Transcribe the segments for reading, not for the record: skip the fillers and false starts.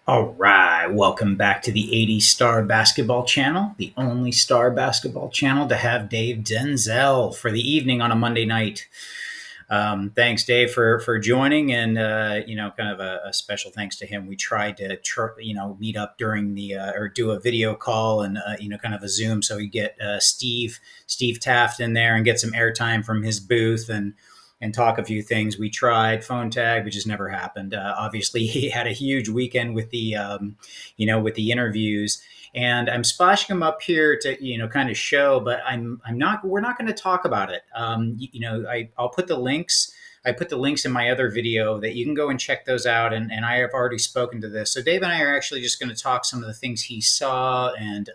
All right, welcome back to the 80 Star Basketball Channel, the only star basketball channel to have Dave Denzel for the evening on a Monday night. Thanks, Dave, for joining, and kind of a special thanks to him. We tried to meet up during the or do a video call and kind of a Zoom, so we get Steve Taft in there and get some airtime from his booth and talk a few things. We tried phone tag, but just never happened. Obviously, he had a huge weekend with with the interviews, and I'm splashing him up here to kind of show, but I'm not. We're not going to talk about it. I'll put the links. I put the links in my other video that you can go and check those out. And I have already spoken to this. So Dave and I are actually just going to talk some of the things he saw and,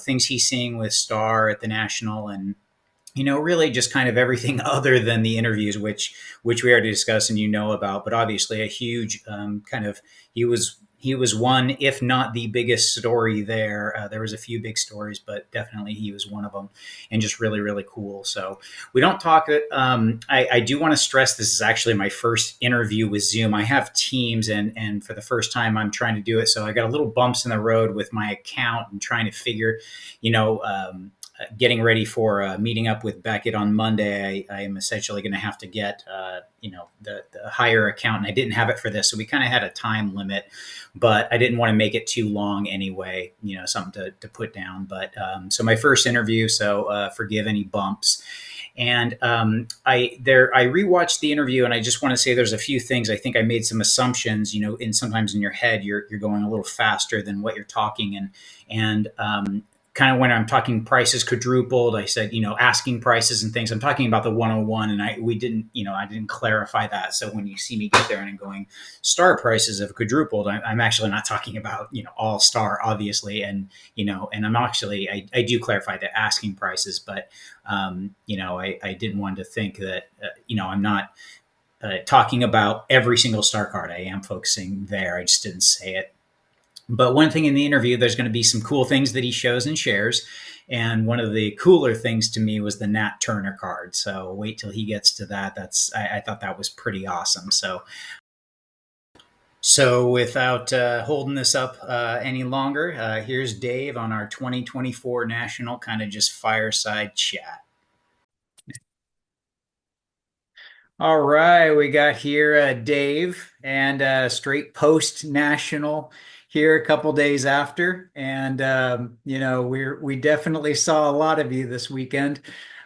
things he's seeing with Star at the National and, really just kind of everything other than the interviews, which we already discussed and about. But obviously, a huge kind of he was one, if not the biggest story there. There was a few big stories, but definitely he was one of them, and just really really cool. So we don't talk. I do want to stress this is actually my first interview with Zoom. I have Teams, and for the first time I'm trying to do it. So I got a little bumps in the road with my account and trying to figure, you know. Getting ready for meeting up with Beckett on Monday, I am essentially going to have to get, the higher account, and I didn't have it for this, so we kind of had a time limit, but I didn't want to make it too long anyway. Something to put down. But so my first interview, so forgive any bumps. And I rewatched the interview, and I just want to say there's a few things. I think I made some assumptions. And sometimes in your head you're going a little faster than what you're talking, and kind of when I'm talking prices quadrupled, I said, asking prices and things. I'm talking about the 101, and I didn't clarify that. So when you see me get there and I'm going, Star prices have quadrupled, I'm actually not talking about, all Star, obviously. And I'm actually, I do clarify the asking prices, but, I didn't want to think that, I'm not talking about every single Star card. I am focusing there. I just didn't say it. But one thing in the interview, there's going to be some cool things that he shows and shares. And one of the cooler things to me was the Nat Turner card. So wait till he gets to that. I thought that was pretty awesome. So without holding this up any longer, here's Dave on our 2024 National kind of just fireside chat. All right, we got here Dave and straight post national here a couple days after, and we definitely saw a lot of you this weekend.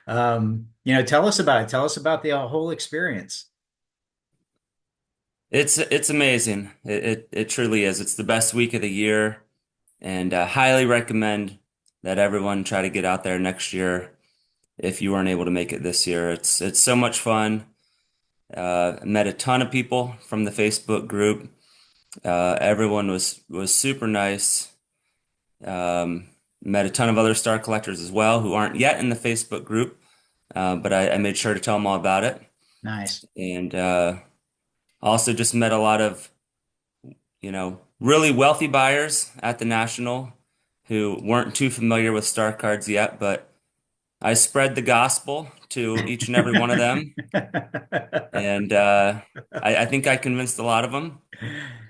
Tell us about it. Tell us about the whole experience. It's amazing. It truly is. It's the best week of the year, and highly recommend that everyone try to get out there next year if you weren't able to make it this year. It's so much fun. Met a ton of people from the Facebook group. Everyone was super nice. Met a ton of other star collectors as well who aren't yet in the Facebook group, but I made sure to tell them all about it. Nice. And also just met a lot of really wealthy buyers at the National who weren't too familiar with star cards yet, but I spread the gospel to each and every one of them, and I think I convinced a lot of them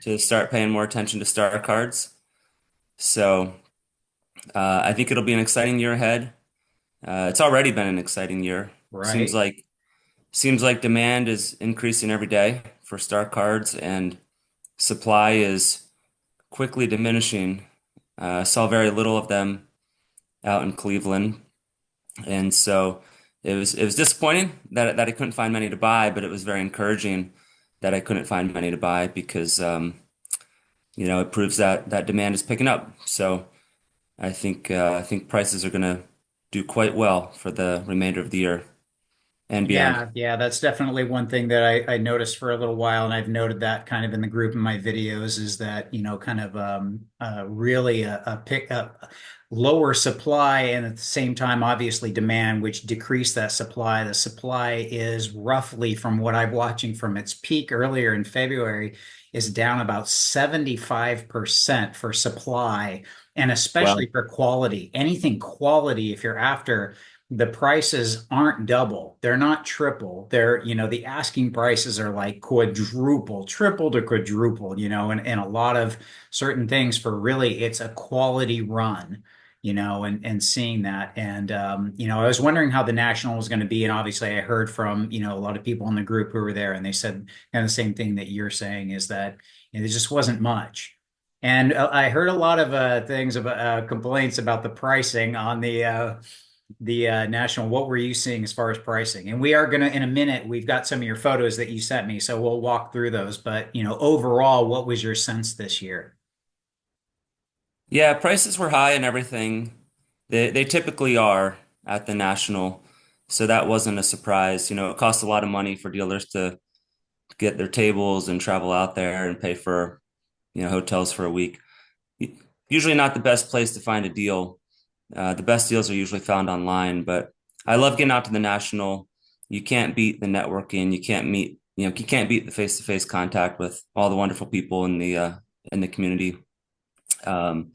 to start paying more attention to star cards. So I think it'll be an exciting year ahead. It's already been an exciting year. Seems Right. like seems like demand is increasing every day for star cards, and supply is quickly diminishing. Saw very little of them out in Cleveland, and so it was disappointing that I couldn't find many to buy, but it was very encouraging that I couldn't find many to buy because it proves that demand is picking up. So I think prices are going to do quite well for the remainder of the year and beyond. Yeah, that's definitely one thing that I noticed for a little while, and I've noted that kind of in the group in my videos is that, kind of really a lower supply and at the same time, obviously demand, which decreased that supply. The supply is roughly from what I'm watching from its peak earlier in February is down about 75% for supply and especially Well, for quality. Anything quality, if you're after the prices aren't double. They're not triple. They're, the asking prices are like quadruple, triple to quadruple, and a lot of certain things for really it's a quality run, and seeing that. And, I was wondering how the national was going to be. And obviously I heard from, a lot of people in the group who were there and they said kind of the same thing that you're saying is that there just wasn't much. And I heard a lot of things about complaints about the pricing on the national. What were you seeing as far as pricing? And we are gonna in a minute. We've got some of your photos that you sent me, so we'll walk through those. But overall, what was your sense this year? Yeah, prices were high and everything. They typically are at the National, so that wasn't a surprise. It costs a lot of money for dealers to get their tables and travel out there and pay for, hotels for a week. Usually not the best place to find a deal. The best deals are usually found online, but I love getting out to the National. You can't beat the networking. You can't beat the face-to-face contact with all the wonderful people in the community. Um,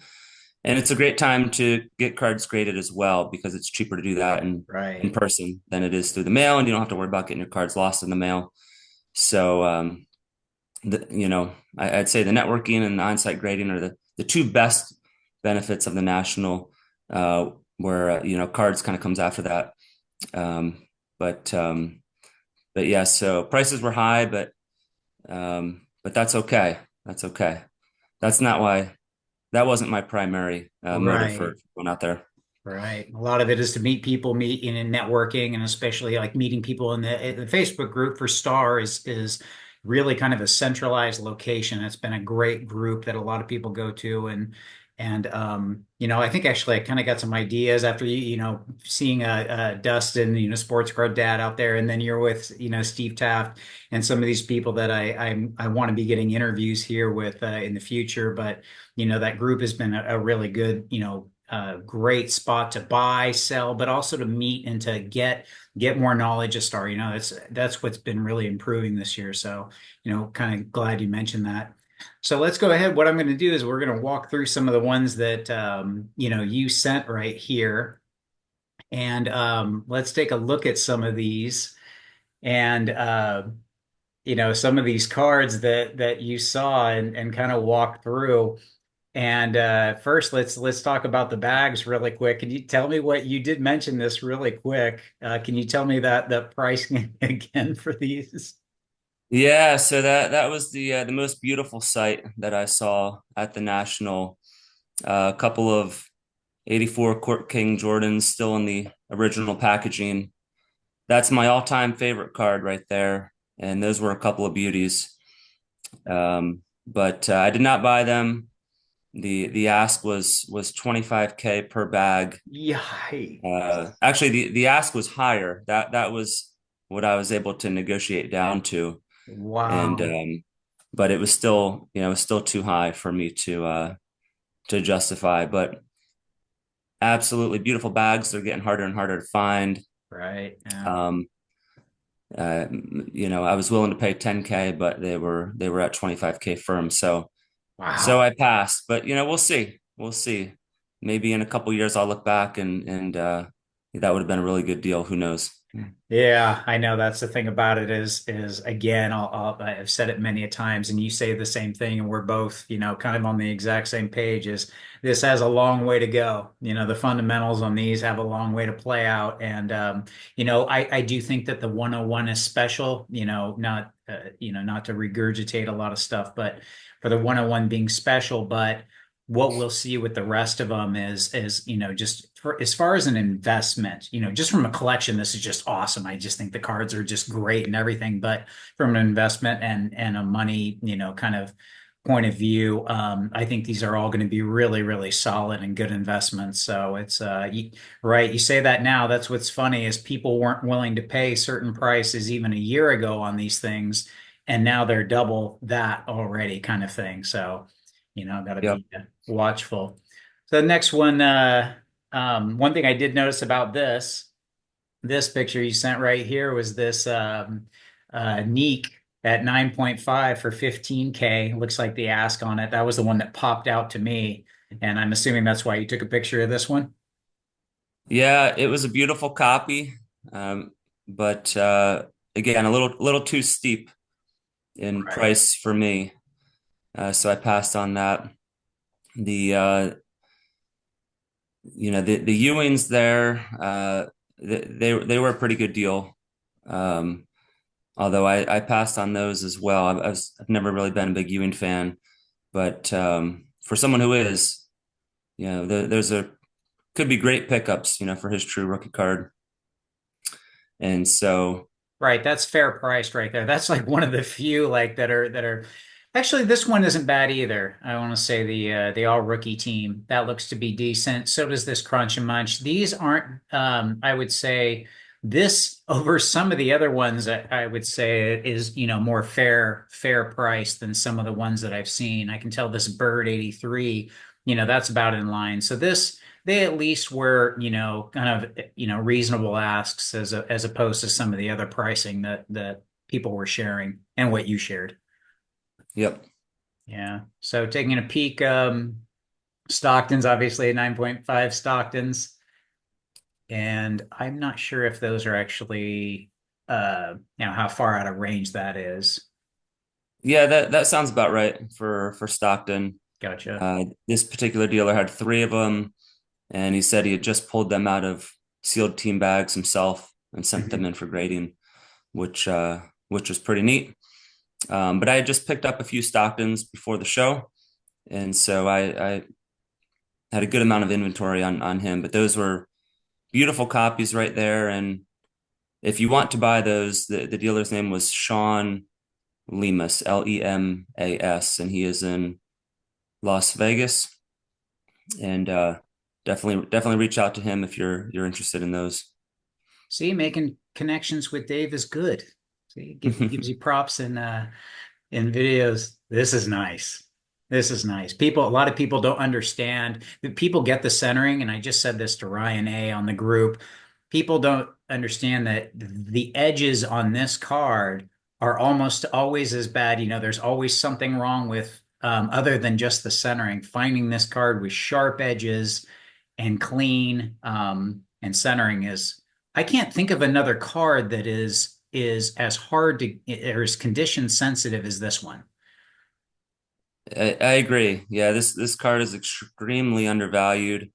and it's a great time to get cards graded as well because it's cheaper to do that in Right. person than it is through the mail, and you don't have to worry about getting your cards lost in the mail. So, I'd say the networking and the on-site grading are the two best benefits of the national, where cards kind of comes after that. Um, but but yeah, so prices were high, but that's okay. That's okay. That's not why that wasn't my primary motive for Right. going out there. Right. A lot of it is to meet people, meeting and networking, and especially like meeting people in the Facebook group for Star is really kind of a centralized location. It's been a great group that a lot of people go to, and I think actually I kind of got some ideas after seeing Dustin, sports card dad out there, and then you're with Steve Taft and some of these people that I want to be getting interviews here with in the future, but that group has been a really good great spot to buy, sell, but also to meet and to get more knowledge of Star. That's what's been really improving this year. So, kind of glad you mentioned that. So let's go ahead. What I'm going to do is we're going to walk through some of the ones that you sent right here, and let's take a look at some of these and some of these cards that you saw and kind of walk through. And first, let's talk about the bags really quick. Can you tell me what you did mention this really quick? Can you tell me that the pricing again for these? Yeah, so that was the most beautiful sight that I saw at the National. A couple of 84 Court King Jordans still in the original packaging. That's my all-time favorite card right there. And those were a couple of beauties. But I did not buy them. The ask was 25K per bag. Yikes. Actually, the ask was higher. That was what I was able to negotiate down to. And Wow. but it was still, it was still too high for me to justify. But absolutely beautiful bags. They're getting harder and harder to find. Right. Yeah. Um, I was willing to pay 10K, but they were at 25K firm. So Wow. I passed. But we'll see. We'll see. Maybe in a couple years I'll look back and that would have been a really good deal. Who knows? Yeah, I know that's the thing about it is again, I've said it many a times, and you say the same thing, and we're both, kind of on the exact same page. Is this has a long way to go? The fundamentals on these have a long way to play out, and I do think that the 101 is special. Not to regurgitate a lot of stuff, but for the 101 being special, but what we'll see with the rest of them is just for as far as an investment, just from a collection, this is just awesome. I just think the cards are just great and everything, but from an investment and a money, kind of point of view, I think these are all going to be really, really solid and good investments. So it's right. You say that now. That's what's funny is people weren't willing to pay certain prices even a year ago on these things, and now they're double that already, kind of thing. So, got to Yep. be watchful. So the next one, one thing I did notice about this picture you sent right here was this Neek at 9.5 for 15K. Looks like the ask on it. That was the one that popped out to me. And I'm assuming that's why you took a picture of this one. Yeah, it was a beautiful copy, um, but again, a little too steep in Right. price for me. So I passed on that. The the Ewings there, they were a pretty good deal. Um, Although I passed on those as well. I've never really been a big Ewing fan, but for someone who is, there's a could be great pickups, for his true rookie card. And so, Right, that's fair priced right there. That's like one of the few like that are actually this one isn't bad either. I want to say the all rookie team that looks to be decent. So does this Crunch and Munch. These aren't I would say this over some of the other ones I would say is more fair price than some of the ones that I've seen. I can tell this Bird 83, that's about in line. So this they at least were, kind of, reasonable asks as opposed to some of the other pricing that people were sharing and what you shared. yep. Yeah. So taking a peek, Stockton's obviously a 9.5 Stockton's, and I'm not sure if those are actually, how far out of range that is. Yeah, that sounds about right for Stockton. Gotcha. This particular dealer had three of them, and he said he had just pulled them out of sealed team bags himself and sent them Mhm. in for grading, which was pretty neat. But I had just picked up a few Stocktons before the show, and so I had a good amount of inventory on him. But those were beautiful copies right there. And if you want to buy those, the dealer's name was Sean Lemas, Lemas, and he is in Las Vegas. And definitely reach out to him if you're interested in those. See, making connections with Dave is good. See, gives you props in videos. This is nice. This is nice. A lot of people don't understand. People get the centering, and I just said this to Ryan A on the group. People don't understand that the edges on this card are almost always as bad. There's always something wrong with other than just the centering. Finding this card with sharp edges and clean and centering is. I can't think of another card that is as hard to or as condition sensitive as this one. I agree. Yeah, this card is extremely undervalued.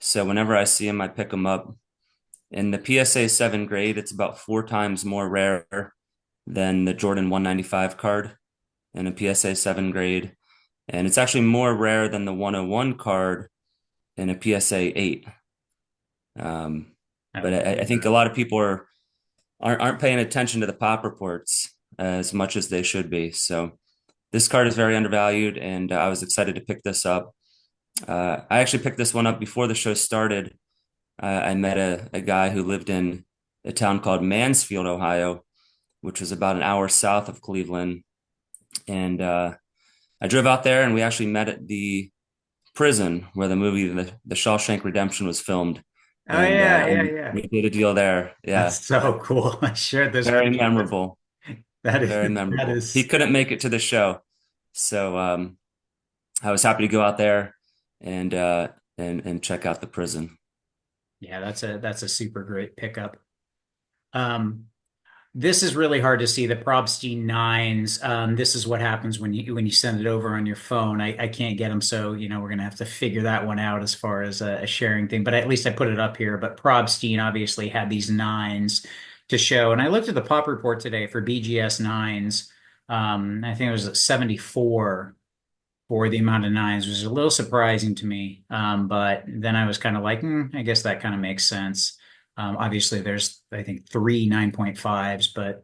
So whenever I see him, I pick him up. In the PSA 7 grade, it's about four times more rare than the Jordan 195 card in a PSA 7 grade. And it's actually more rare than the 101 card in a PSA 8. But Oh, I think a lot of people aren't paying attention to the pop reports as much as they should be. So this card is very undervalued, and I was excited to pick this up. I actually picked this one up before the show started. I met a guy who lived in a town called Mansfield, Ohio, which was about an hour south of Cleveland. And I drove out there, and we actually met at the prison where the movie the Shawshank Redemption was filmed. And yeah, yeah, yeah. we did a deal there. Yeah, That's so cool. I shared this very picture with memorable. that is Very that memorable. He is couldn't make it to the show, so I was happy to go out there and and check out the prison. yeah, that's a super great pickup. Um, This is really hard to see the Probstein nines. This is what happens when you send it over on your phone. I can't get them, so we're gonna have to figure that one out as far as a sharing thing. But at least I put it up here. But Probstein obviously had these nines to show, and I looked at the pop report today for BGS nines. I think it was at 74 for the amount of nines, which is a little surprising to me. But then I was kind of like, I guess that kind of makes sense. Obviously, there's I think three 9.5s, but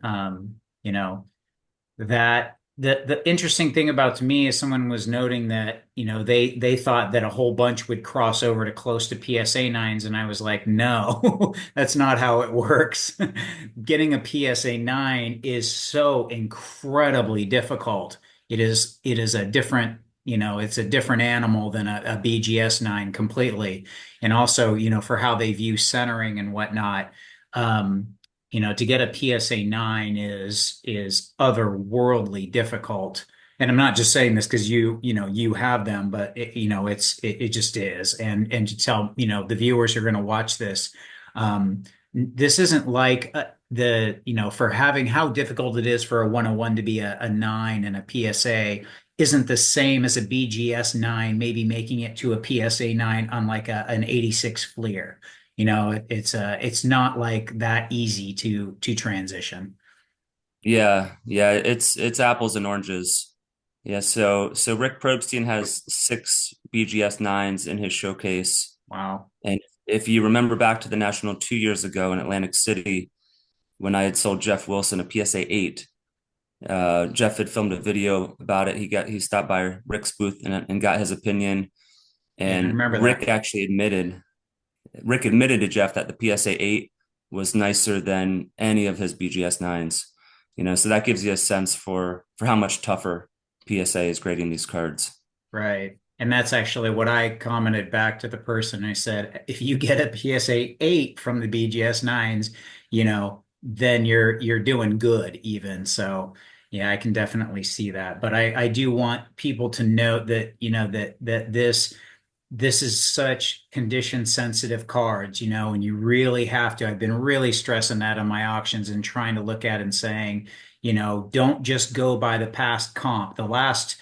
that the interesting thing about to me is someone was noting that they thought that a whole bunch would cross over to close to PSA nines, and I was like, no, that's not how it works. Getting a PSA 9 is so incredibly difficult. It is a different it's a different animal than a BGS 9 completely, and also for how they view centering and whatnot. Um, to get a PSA 9 is otherworldly difficult. And I'm not just saying this because you have them, but it just is. And to tell, the viewers who are going to watch this, this isn't like for having how difficult it is for a 101 to be a 9 and a PSA isn't the same as a BGS 9, maybe making it to a PSA 9 on like an 86 Fleer. It's not like that easy to transition. Yeah, yeah, it's apples and oranges. Yeah, so Rick Probstein has six BGS nines in his showcase. Wow. And if you remember back to the National 2 years ago in Atlantic City, when I had sold Jeff Wilson a PSA 8, Jeff had filmed a video about it. He stopped by Rick's booth and got his opinion. Yeah, I And remember that. Rick admitted to Jeff that the PSA 8 was nicer than any of his BGS 9s. So that gives you a sense for how much tougher PSA is grading these cards. Right. And that's actually what I commented back to the person. I said, if you get a PSA 8 from the BGS 9s, then you're doing good even. So yeah, I can definitely see that. But I do want people to note that, that this is such condition sensitive cards, and you really have to. I've been really stressing that on my auctions and trying to look at and saying, don't just go by the past comp. The last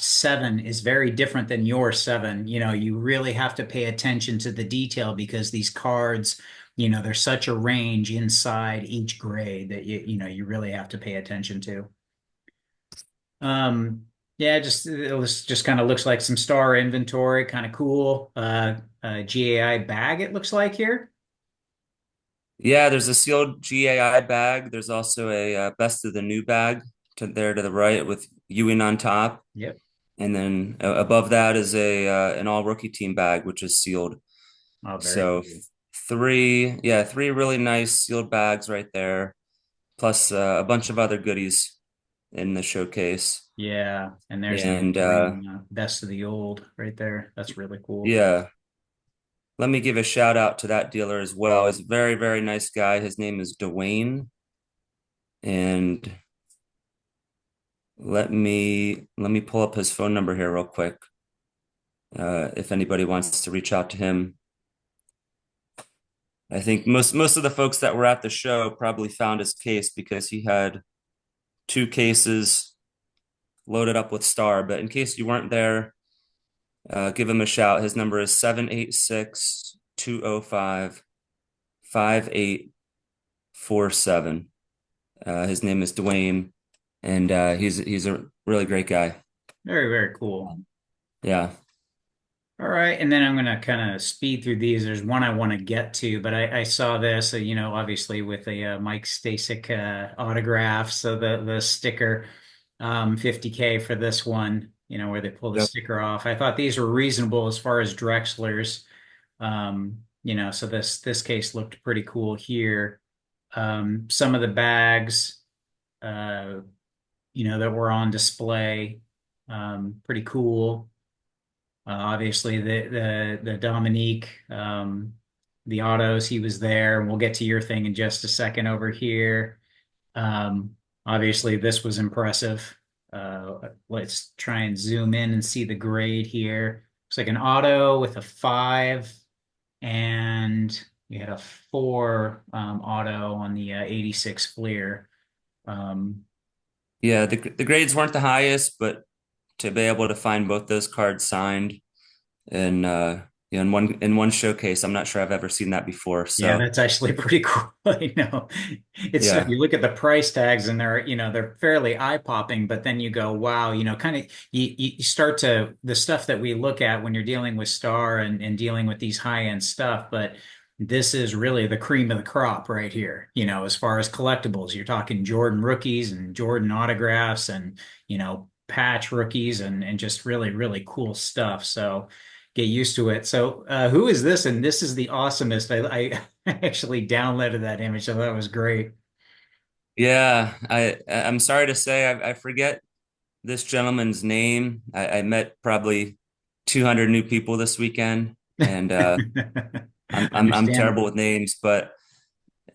seven is very different than your seven. You really have to pay attention to the detail because these cards, there's such a range inside each grade that you really have to pay attention to. Um, yeah, just kind of looks like some star inventory, kind of cool. GAI bag it looks like here. Yeah, there's a sealed GAI bag. There's also a best of the new bag to the right with Ewing on top. Yep. And then above that is a an all rookie team bag, which is sealed. Oh, very So cool. three really nice sealed bags right there, plus a bunch of other goodies in the showcase. Yeah, and there's the And green best of the old right there. That's really cool. yeah, let me give a shout out to that dealer as well. He's a very, very nice guy. His name is Dwayne. And let me pull up his phone number here real quick. If anybody wants to reach out to him. I think most of the folks that were at the show probably found his case because he had two cases loaded up with Star. But in case you weren't there, give him a shout. His number is 786-205-5847. His name is Dwayne, and he's a really great guy. Very, very cool. Yeah. All right, and then I'm going to kind of speed through these. There's one I want to get to, but I saw this, obviously with a Mike Stasic autograph. So the sticker, 50K for this one, where they pull the Yep. sticker off. I thought these were reasonable as far as Drexler's. So this case looked pretty cool here. Some of the bags, that were on display, pretty cool. Obviously, the Dominique, the autos, he was there, and we'll get to your thing in just a second over here. Obviously, this was impressive. Let's try and zoom in and see the grade here. Looks like an auto with a 5, and we had a 4 auto on the 86 Fleer. Um, Yeah, the grades weren't the highest, but to be able to find both those cards signed in in one showcase, I'm not sure I've ever seen that before. Yeah, So that's actually pretty cool. It's yeah, you look at the price tags and they're fairly eye-popping, but then you go, wow, kind of you start to the stuff that we look at when you're dealing with Star and dealing with these high-end stuff, but this is really the cream of the crop right here. As far as collectibles, you're talking Jordan rookies and Jordan autographs and patch rookies and just really, really cool stuff. So get used to it. So, who is this? And this is the awesomest. I actually downloaded that image. So that was great. yeah. I'm sorry to say I forget this gentleman's name. I met probably 200 new people this weekend, and I'm terrible Understandable. with names, but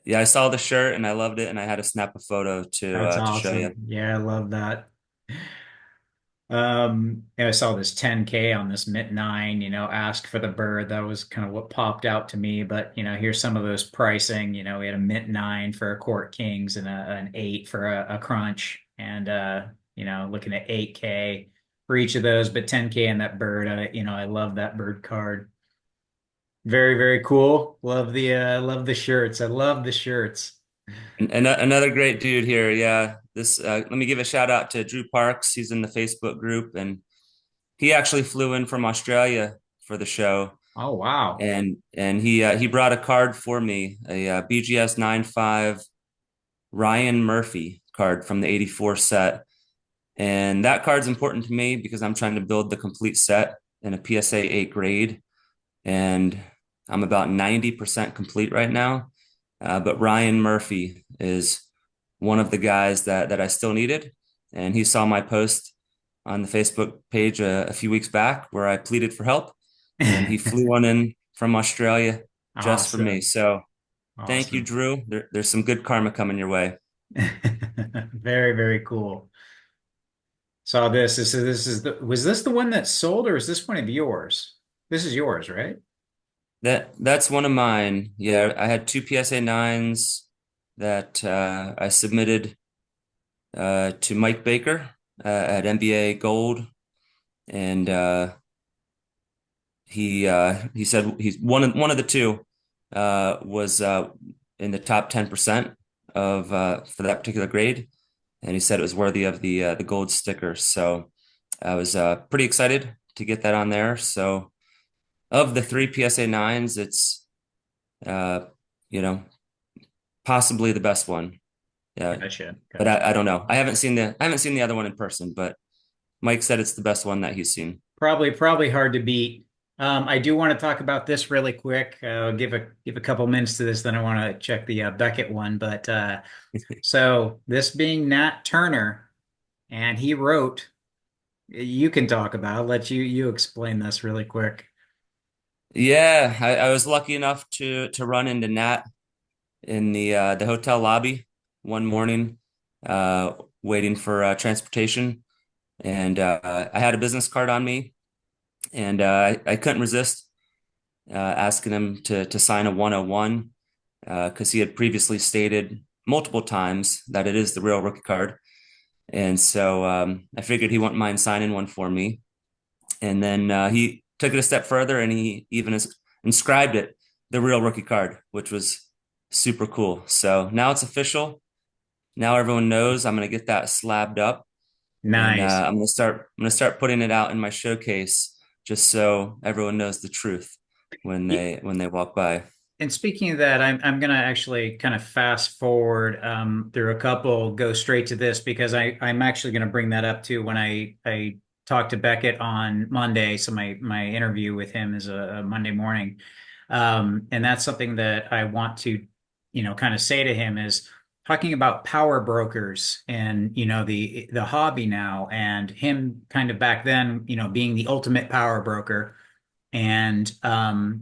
yeah, I saw the shirt and I loved it, and I had to snap a photo to That's to show awesome. you. Yeah, I love that. I saw this 10K on this Mint 9, ask for the bird. That was kind of what popped out to me. But, here's some of those pricing. We had a Mint 9 for a Court Kings and an 8 for a Crunch. And, looking at 8K for each of those, but 10K in that bird. I love that bird card. Very, very cool. Love the shirts. I love the shirts. And another great dude here. Yeah. Let me give a shout out to Drew Parks. He's in the Facebook group, and he actually flew in from Australia for the show. Oh, wow. And he brought a card for me, a BGS 95 Ryan Murphy card from the 84 set. And that card's important to me because I'm trying to build the complete set in a PSA 8 grade. And I'm about 90% complete right now. But Ryan Murphy is one of the guys that I still needed. And he saw my post on the Facebook page a few weeks back where I pleaded for help. And he flew on in from Australia just for me. Awesome. So thank you, Awesome. Drew. There's some good karma coming your way. Very, very cool. Saw this. Was this the one that sold, or is this one of yours? This is yours, right? That's one of mine. Yeah, I had two PSA nines that I submitted to Mike Baker at NBA Gold, and he said he's one of the two was in the top 10% of for that particular grade, and he said it was worthy of the gold sticker. So I was pretty excited to get that on there. So of the three PSA nines, it's uh, you know possibly the best one. Yeah, Gotcha. but Gotcha. I don't know. I haven't seen the other one in person, but Mike said it's the best one that he's seen. Probably hard to beat. I do want to talk about this really quick. Give a couple minutes to this, then I want to check the Beckett one. But so this being Nat Turner, and he wrote. You can talk about it. I'll let you explain this really quick. Yeah, I was lucky enough to run into Nat in the hotel lobby one morning, uh, waiting for transportation, and I had a business card on me, and I couldn't resist asking him to sign a 101 because he had previously stated multiple times that it is the real rookie card, and so I figured he wouldn't mind signing one for me, and then he took it a step further and he even inscribed it the real rookie card, which was super cool. So now it's official. Now everyone knows I'm going to get that slabbed up, and Nice. I'm going to start putting it out in my showcase just so everyone knows the truth when they walk by. And speaking of that, I'm gonna actually kind of fast forward through a couple, go straight to this because I'm actually gonna bring that up too when I talked to Beckett on Monday. So my interview with him is a Monday morning, and that's something that I want to kind of say to him is talking about power brokers and the hobby now and him kind of back then being the ultimate power broker and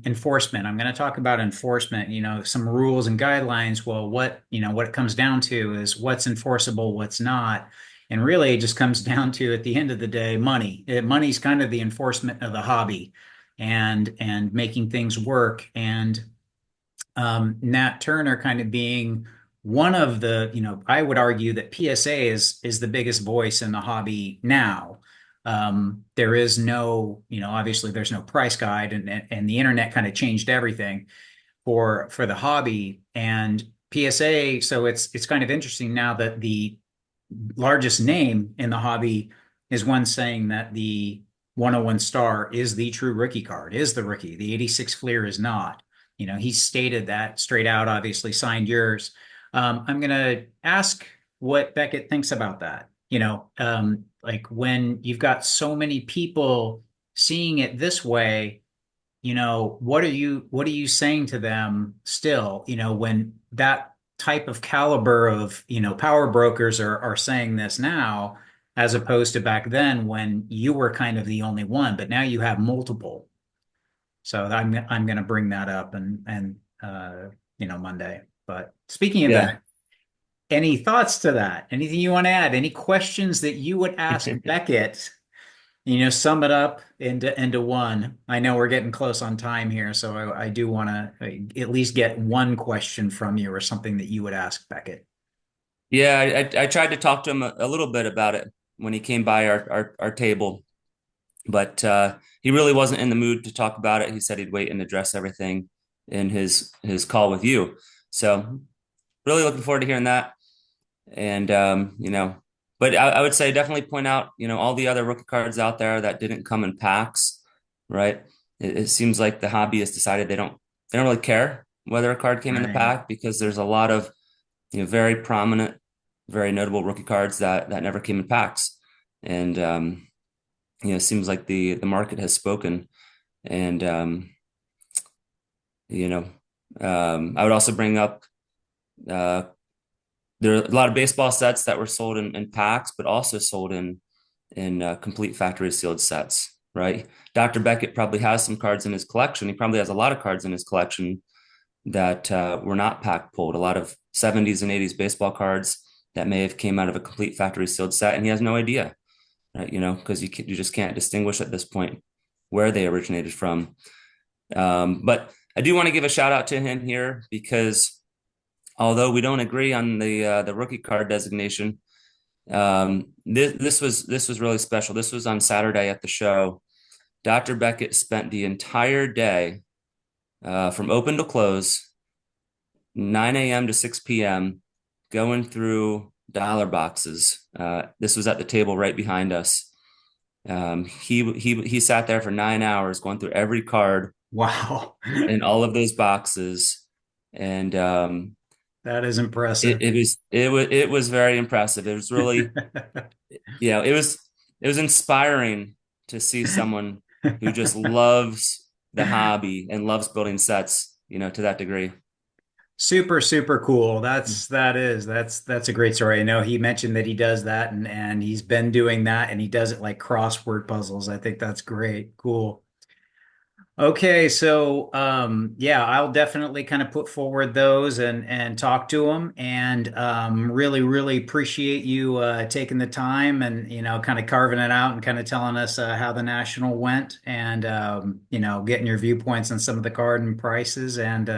enforcement. I'm going to talk about enforcement, some rules and guidelines. Well, what it comes down to is what's enforceable, what's not. And really it just comes down to, at the end of the day, money. Money's kind of the enforcement of the hobby and making things work. And Nat Turner kind of being one of the, I would argue that PSA is the biggest voice in the hobby now. There is no, obviously there's no price guide, and the internet kind of changed everything for the hobby and PSA. So it's kind of interesting now that the largest name in the hobby is one saying that the 101 star is the true rookie card, is the rookie. The 86 Fleer is not. He stated that straight out, obviously signed yours. I'm going to ask what Beckett thinks about that. Like when you've got so many people seeing it this way, what are you saying to them still, when that type of caliber of, power brokers are saying this now, as opposed to back then when you were kind of the only one, but now you have multiple. So I'm going to bring that up Monday. But speaking of Yeah. that, any thoughts to that? Anything you want to add? Any questions that you would ask Beckett Sum it up into one. I know we're getting close on time here, so I do want to at least get one question from you or something that you would ask Beckett. Yeah, I tried to talk to him a little bit about it when he came by our table, but he really wasn't in the mood to talk about it. He said he'd wait and address everything in his call with you. So really looking forward to hearing that. And but I would say definitely point out, all the other rookie cards out there that didn't come in packs, right? It seems like the hobby has decided they don't really care whether a card came in the Right. pack because there's a lot of very prominent, very notable rookie cards that never came in packs, and it seems like the market has spoken, and you know, I would also bring up uh, there are a lot of baseball sets that were sold in packs, but also sold in complete factory sealed sets, right? Dr. Beckett probably has some cards in his collection. He probably has a lot of cards in his collection that were not pack pulled. A lot of 70s and 80s baseball cards that may have came out of a complete factory sealed set, and he has no idea, right? Because you just can't distinguish at this point where they originated from. But I do want to give a shout out to him here because although we don't agree on the rookie card designation, this was really special. This was on Saturday at the show. Dr. Beckett spent the entire day from open to close, 9 a.m. to 6 p.m., going through dollar boxes. This was at the table right behind us. He sat there for 9 hours going through every card Wow. in all of those boxes, and That is it, impressive. it was very impressive. It was really, it was inspiring to see someone who just loves the hobby and loves building sets, to that degree. Super, super cool. That's a great story. I know he mentioned that he does that and he's been doing that and he does it like crossword puzzles. I think that's great. Cool. Okay, so yeah, I'll definitely kind of put forward those and talk to them and really really appreciate you taking the time and kind of carving it out and kind of telling us how the national went and getting your viewpoints on some of the card and prices and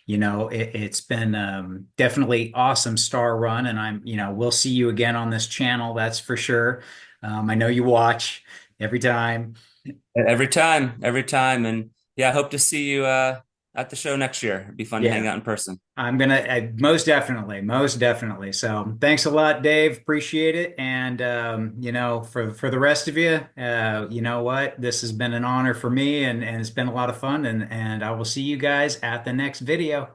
it's been definitely awesome star run and we'll see you again on this channel, that's for sure. I know you watch every time. Every time, and yeah, I hope to see you at the show next year. It'd be fun to hang Yeah. out in person. Most definitely, most definitely. So thanks a lot, Dave. Appreciate it. And for the rest of you, you know what? This has been an honor for me and it's been a lot of fun and I will see you guys at the next video.